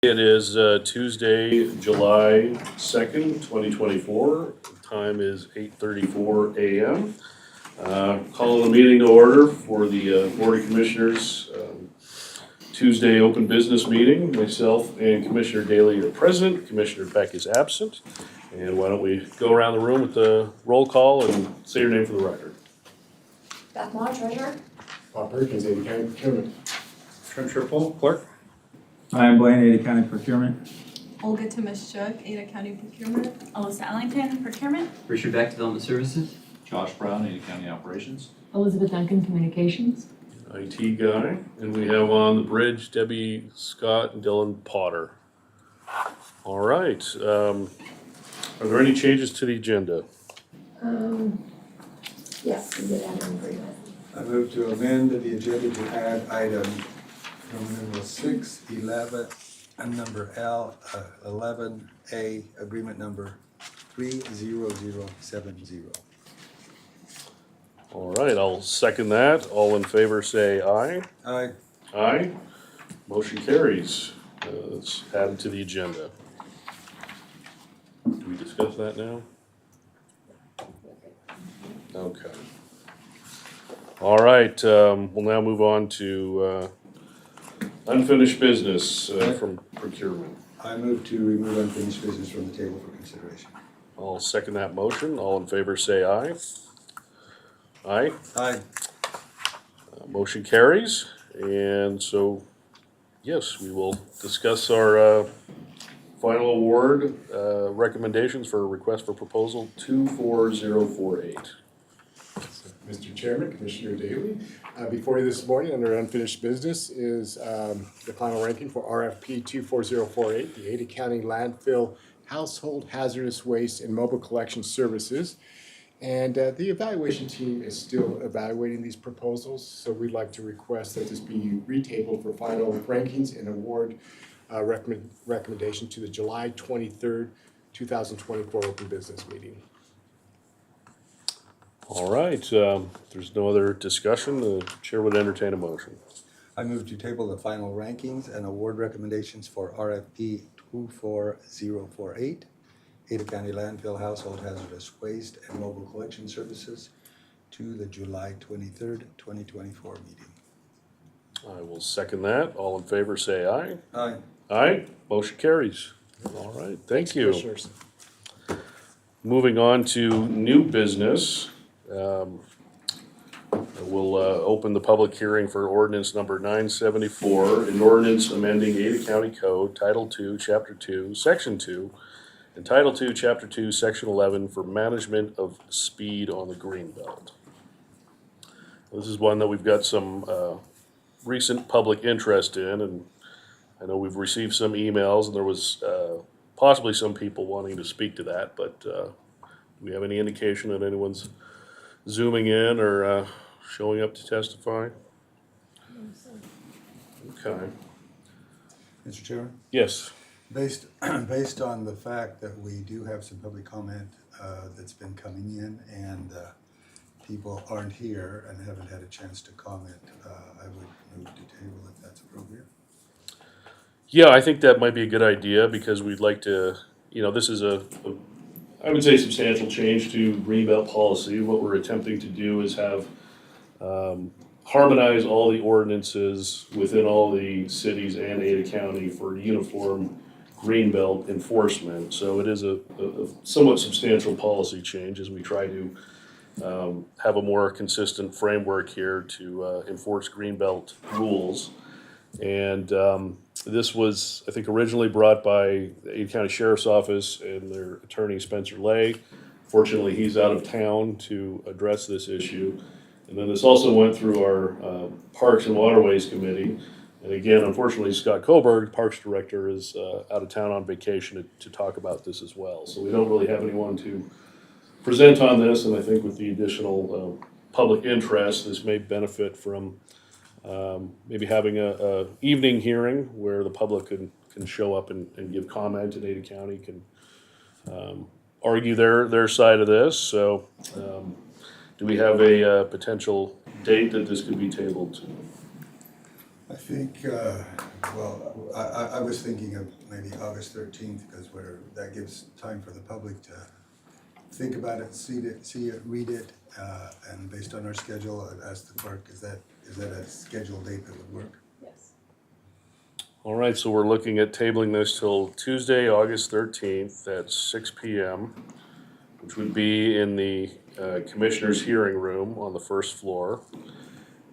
It is Tuesday, July 2nd, 2024. Time is 8:34 a.m. Calling the meeting to order for the Board of Commissioners Tuesday open business meeting. Myself and Commissioner Daly are present. Commissioner Peck is absent. And why don't we go around the room with the roll call and say your name for the record. Beth Maw, treasurer. Bob Perkins, Ada County Procurement. Trent Triple, clerk. I am Blaine, Ada County Procurement. Olga Tomashchuk, Ada County Procurement. Alyssa Ellington, Procurement. Richard Beck, Development Services. Josh Brown, Ada County Operations. Elizabeth Duncan, Communications. IT guy. And we have on the bridge Debbie Scott and Dylan Potter. All right. Are there any changes to the agenda? Yes, we did add an agreement. I move to amend the agenda to add item number 6, 11, and number L, 11A, agreement number 30070. All right, I'll second that. All in favor say aye. Aye. Aye. Motion carries. It's added to the agenda. Do we discuss that now? Okay. All right, we'll now move on to unfinished business from procurement. I move to remove unfinished business from the table for consideration. I'll second that motion. All in favor say aye. Aye. Aye. Motion carries. And so, yes, we will discuss our final award recommendations for request for proposal 24048. Mr. Chairman, Commissioner Daly, before you this morning under unfinished business is the final ranking for RFP 24048, the Ada County Landfill Household Hazardous Waste and Mobile Collection Services. And the evaluation team is still evaluating these proposals, so we'd like to request that this be retabled for final rankings and award recommendation to the July 23rd, 2024 open business meeting. All right, if there's no other discussion, the chair would entertain a motion. I move to table the final rankings and award recommendations for RFP 24048, Ada County Landfill Household Hazardous Waste and Mobile Collection Services, to the July 23rd, 2024 meeting. I will second that. All in favor say aye. Aye. Aye, motion carries. All right, thank you. Commissioners. Moving on to new business. We'll open the public hearing for ordinance number 974, an ordinance amending Ada County Code, Title II, Chapter 2, Section 2, and Title II, Chapter 2, Section 11 for management of speed on the Greenbelt. This is one that we've got some recent public interest in, and I know we've received some emails, and there was possibly some people wanting to speak to that, but do we have any indication that anyone's zooming in or showing up to testify? Okay. Mr. Chairman? Yes. Based on the fact that we do have some public comment that's been coming in and people aren't here and haven't had a chance to comment, I would move to table if that's appropriate. Yeah, I think that might be a good idea because we'd like to, this is I would say substantial change to Greenbelt policy. What we're attempting to do is have harmonize all the ordinances within all the cities and Ada County for uniform Greenbelt enforcement. So it is a somewhat substantial policy change as we try to have a more consistent framework here to enforce Greenbelt rules. And this was, I think, originally brought by the Ada County Sheriff's Office and their attorney, Spencer Lay. Fortunately, he's out of town to address this issue. And then this also went through our Parks and Waterways Committee. And again, unfortunately, Scott Koberg, Parks Director, is out of town on vacation to talk about this as well. So we don't really have anyone to present on this. And I think with the additional public interest, this may benefit from maybe having a evening hearing where the public can show up and give comment, and Ada County can argue their side of this. So do we have a potential date that this could be tabled to? I think, well, I was thinking of maybe August 13th, because that gives time for the public to think about it, see it, read it, and based on our schedule, I'd ask the clerk, is that a scheduled date that would work? Yes. All right, so we're looking at tabling this till Tuesday, August 13th at 6 PM, which would be in the Commissioners' hearing room on the first floor.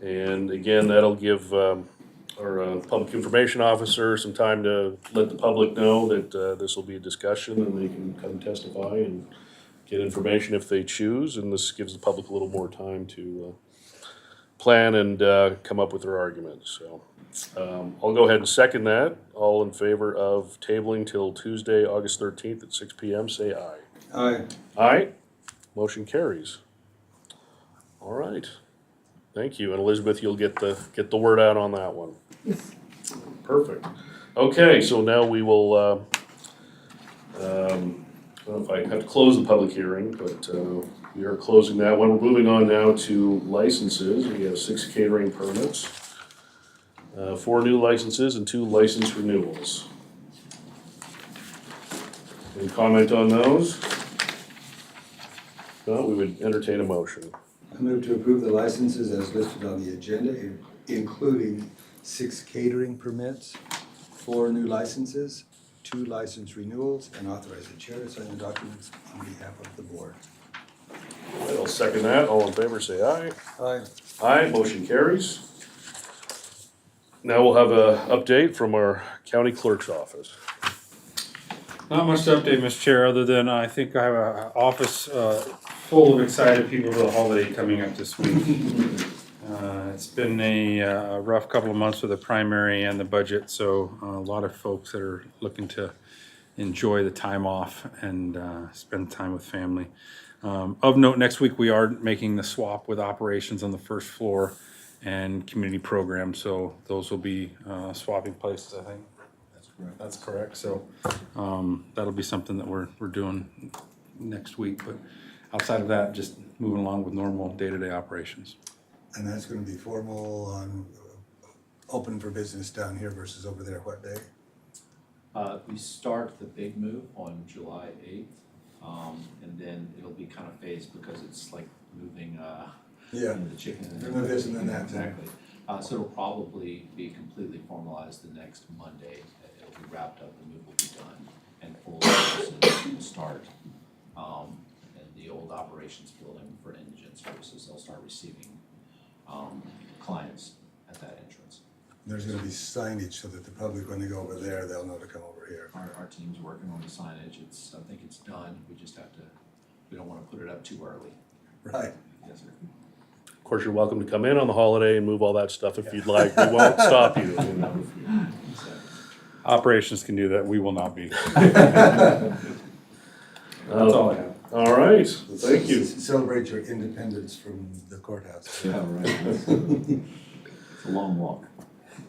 And again, that'll give our Public Information Officer some time to let the public know that this will be a discussion and they can come testify and get information if they choose. And this gives the public a little more time to plan and come up with their arguments. So I'll go ahead and second that. All in favor of tabling till Tuesday, August 13th at 6 PM, say aye. Aye. Aye. Motion carries. All right. Thank you. And Elizabeth, you'll get the word out on that one. Yes. Perfect. Okay, so now we will, I don't know if I have to close the public hearing, but we are closing that one. We're moving on now to licenses. We have 6 catering permits, 4 new licenses and 2 license renewals. Any comment on those? No, we would entertain a motion. I move to approve the licenses as listed on the agenda, including 6 catering permits, 4 new licenses, 2 license renewals, and authorize the chair to sign the documents on behalf of the board. I'll second that. All in favor, say aye. Aye. Aye, motion carries. Now we'll have a update from our county clerk's office. Not much to update, Mr. Chair, other than I think I have an office full of excited people for the holiday coming up this week. It's been a rough couple of months with the primary and the budget, so a lot of folks that are looking to enjoy the time off and spend time with family. Of note, next week we are making the swap with operations on the first floor and community programs, so those will be swapping places, I think. That's correct. So that'll be something that we're doing next week. But outside of that, just moving along with normal day-to-day operations. And that's gonna be formal on, open for business down here versus over there, what day? We start the big move on July 8th, and then it'll be kind of phased because it's like moving Yeah, the chicken. And Move this and then that. Exactly. So it'll probably be completely formalized the next Monday. It'll be wrapped up, the move will be done, and full services will start in the old operations building for indigent services. They'll start receiving clients at that entrance. there's gonna be signage so that the public, when they go over there, they'll know to come over here. Our team's working on the signage. I think it's done. We just have to, we don't wanna put it up too early. Right. Yes, sir. Of course, you're welcome to come in on the holiday and move all that stuff if you'd like. We won't stop you. You know. Operations can do that. We will not be. That's all I have. All right, thank you. Celebrate your independence from the courthouse. Yeah, right. It's a long walk.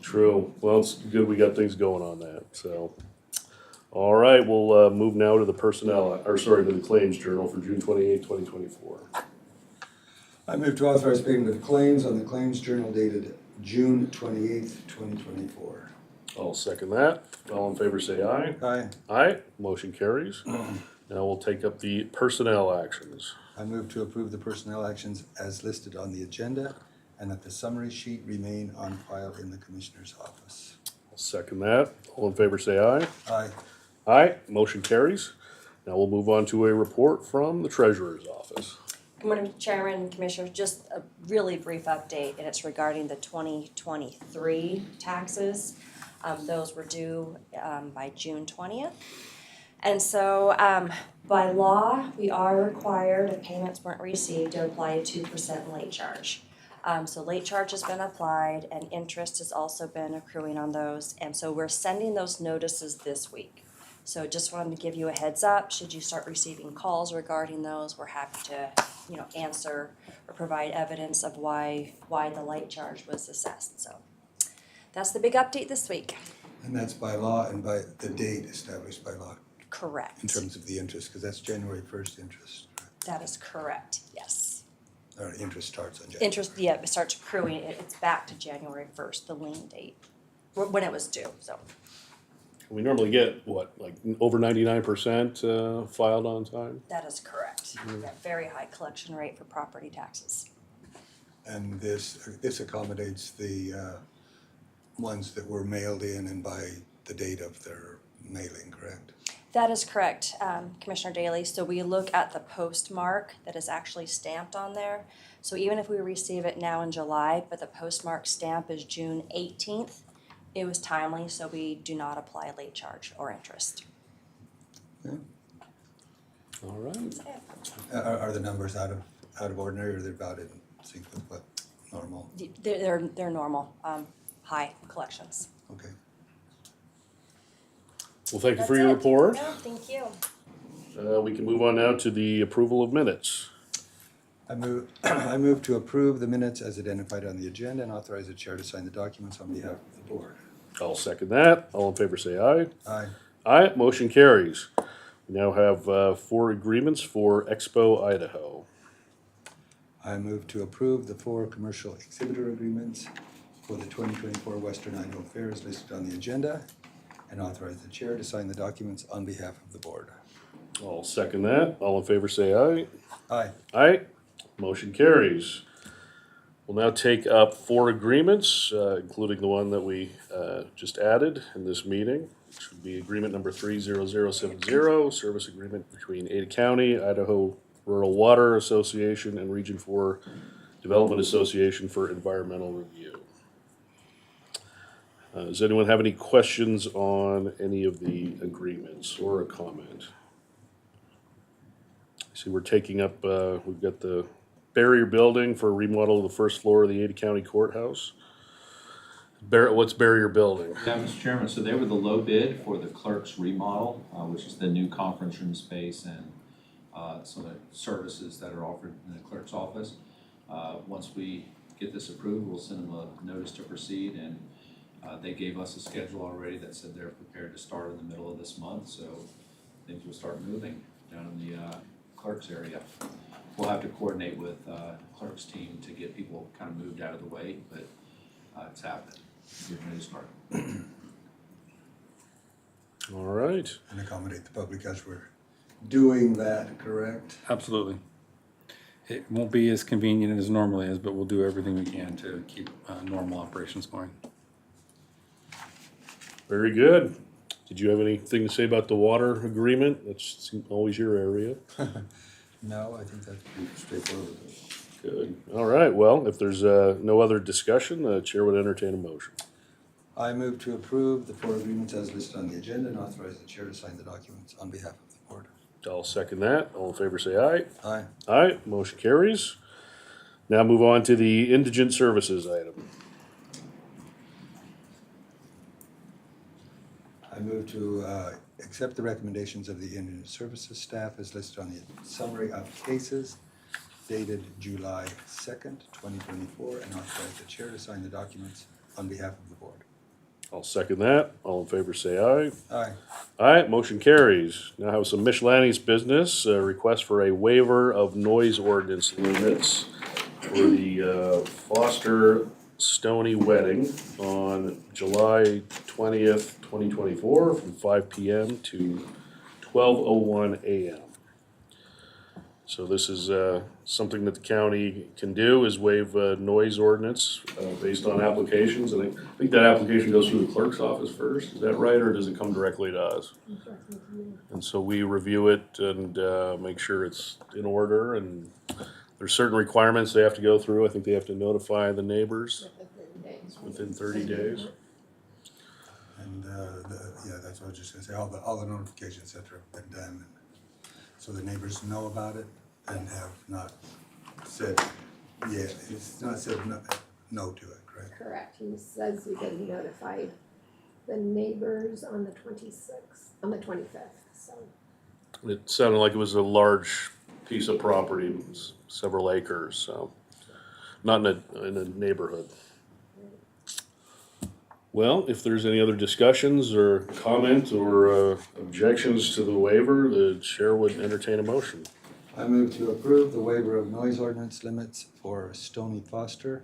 True. Well, it's good we got things going on that, so. All right, we'll move now to the to the claims journal for June 28, 2024. I move to authorize payment of claims on the claims journal dated June 28th, 2024. I'll second that. All in favor, say aye. Aye. Aye, motion carries. Now we'll take up the personnel actions. I move to approve the personnel actions as listed on the agenda and that the summary sheet remain on file in the Commissioner's office. I'll second that. All in favor, say aye. Aye. Aye, motion carries. Now we'll move on to a report from the Treasurer's office. Good morning, Chairman and Commissioners. Just a really brief update, and it's regarding the 2023 taxes. Those were due by June 20th. And so by law, we are required, if payments weren't received, to apply a 2% late charge. So late charge has been applied and interest has also been accruing on those. And so we're sending those notices this week. So just wanted to give you a heads up, should you start receiving calls regarding those, we're happy to, answer or provide evidence of why the late charge was assessed. So that's the big update this week. And that's by law and by the date established by law Correct. in terms of the interest, because that's January 1st interest. That is correct, yes. or interest starts on January. Interest, yeah, it starts accruing, it's back to January 1st, the lien date, when it was due, so. We normally get, what, like over 99% filed on time? That is correct. Yeah, very high collection rate for property taxes. And this accommodates the ones that were mailed in and by the date of their mailing, correct? That is correct, Commissioner Daly. So we look at the postmark that is actually stamped on there. So even if we receive it now in July, but the postmark stamp is June 18th, it was timely, so we do not apply late charge or interest. All right. That's it. Are the numbers out of ordinary, or they're about in sync with what normal? They're normal, high collections. Okay. Well, thank you for That's your it. report. No, thank you. We can move on now to the approval of minutes. I move to approve the minutes as identified on the agenda and authorize the chair to sign the documents on behalf of the board. I'll second that. All in favor say aye. Aye. Aye, motion carries. We now have 4 agreements for Expo Idaho. I move to approve the 4 commercial exhibitor agreements for the 2024 Western Idaho Fair as listed on the agenda and authorize the chair to sign the documents on behalf of the board. I'll second that. All in favor say aye. Aye. Aye, motion carries. We'll now take up 4 agreements, including the one that we just added in this meeting, which would be agreement number 30070, service agreement between Ada County, Idaho Rural Water Association, and Region 4 Development Association for environmental review. Does anyone have any questions on any of the agreements or a comment? See, we're taking up, we've got the barrier building for remodel of the first floor of the Ada County Courthouse. What's barrier building? Yeah, Mr. Chairman, so they were the low bid for the clerk's remodel, which is the new conference room space and some of the services that are offered in the clerk's office. Once we get this approved, we'll send them a notice to proceed, and they gave us a schedule already that said they're prepared to start in the middle of this month, so things will start moving down in the clerk's area. We'll have to coordinate with clerk's team to get people kind of moved out of the way, but it's happening. We're ready to start. All right. And accommodate the public as we're doing that, correct? Absolutely. It won't be as convenient as normally is, but we'll do everything we can to keep normal operations going. Very good. Did you have anything to say about the water agreement? That's always your area. No, I think that's pretty straightforward. Good. All right. Well, if there's no other discussion, the chair would entertain a motion. I move to approve the 4 agreements as listed on the agenda and authorize the chair to sign the documents on behalf of the board. I'll second that. All in favor say aye. Aye. Aye. Motion carries. Now move on to the indigent services item. I move to accept the recommendations of the Indigent Services staff as listed on the summary of cases dated July 2nd, 2024, and authorize the chair to sign the documents on behalf of the board. I'll second that. All in favor say aye. Aye. Aye, motion carries. Now have some miscellaneous business, request for a waiver of noise ordinance limits for the Foster Stoney wedding on July 20th, 2024 from 5 p.m. to 12:01 a.m. So this is something that the county can do, is waive noise ordinance based on applications. And I think that application goes through the clerk's office first, is that right, or does it come directly to us? And so we review it and make sure it's in order, and there's certain requirements they have to go through. I think they have to notify the neighbors within 30 days. And yeah, that's what I was just gonna say, all the notifications that have been done, so the neighbors know about it and have not said, yeah, it's not said no to it, correct? Correct, he says he did notify the neighbors on the 25th, so. It sounded like it was a large piece of property, it was several acres, so not in a neighborhood. Well, if there's any other discussions or comment or objections to the waiver, the chair would entertain a motion. I move to approve the waiver of noise ordinance limits for Stony Foster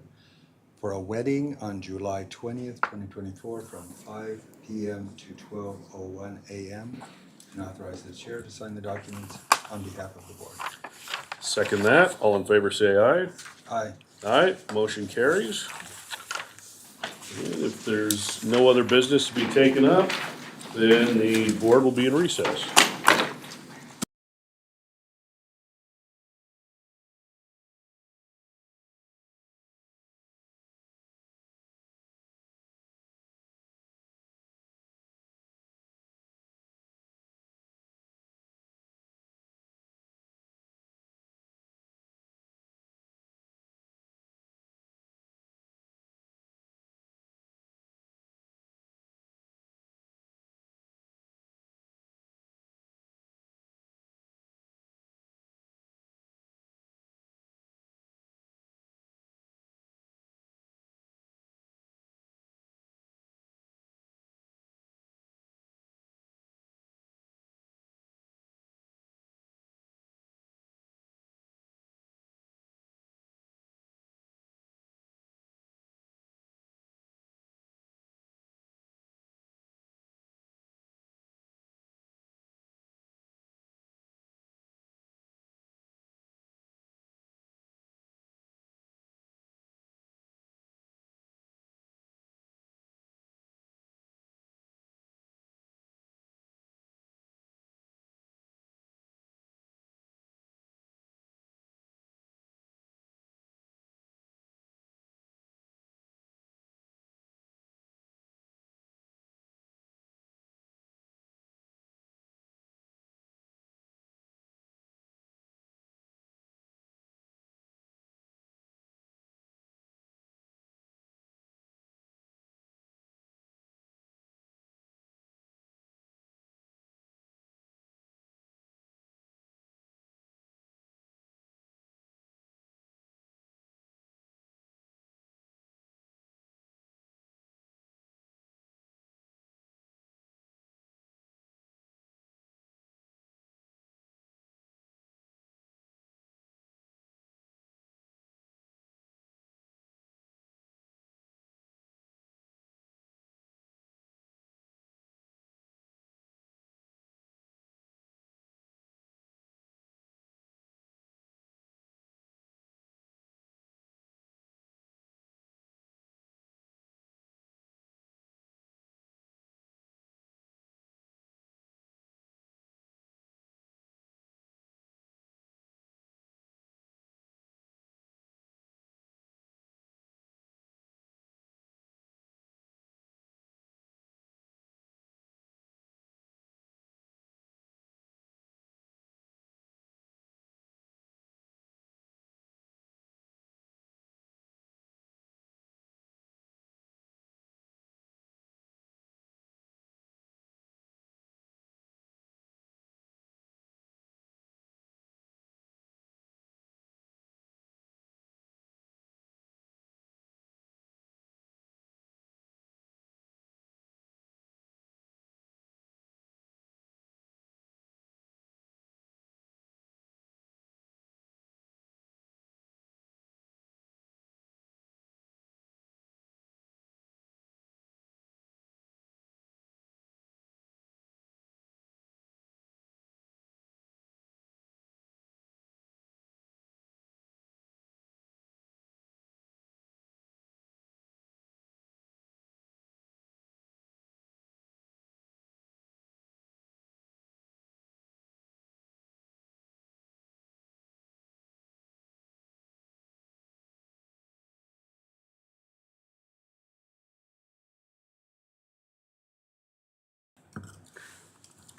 for a wedding on July 20th, 2024 from 5 p.m. to 12:01 a.m. and authorize the chair to sign the documents on behalf of the board. Second that. All in favor say aye. Aye. Aye, motion carries. And if there's no other business to be taken up, then the board will be in recess.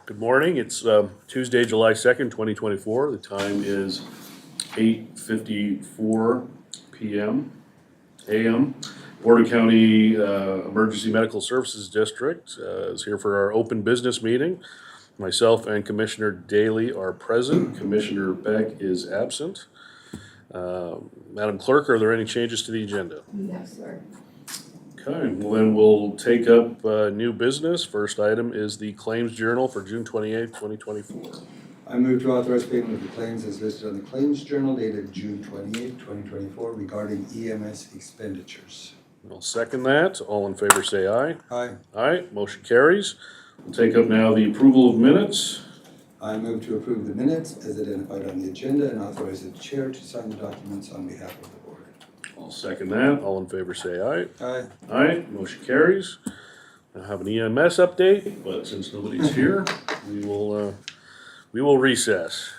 Good morning. It's Tuesday, July 2nd, 2024. The time is 8:54 p.m. a.m. Board County Emergency Medical Services District is here for our open business meeting. Myself and Commissioner Daly are present. Commissioner Beck is absent. Madam Clerk, are there any changes to the agenda? No, sir. Okay, well then we'll take up new business. First item is the Claims Journal for June 28th, 2024. I move to authorize payment of the claims as listed on the Claims Journal dated June 28, 2024 regarding EMS expenditures. I'll second that. All in favor say aye. Aye. Aye, motion carries. We'll take up now the approval of minutes. I move to approve the minutes as identified on the agenda and authorize the chair to sign the documents on behalf of the board. I'll second that. All in favor say aye. Aye. Aye, motion carries. I have an EMS update, but since nobody's here, we will recess.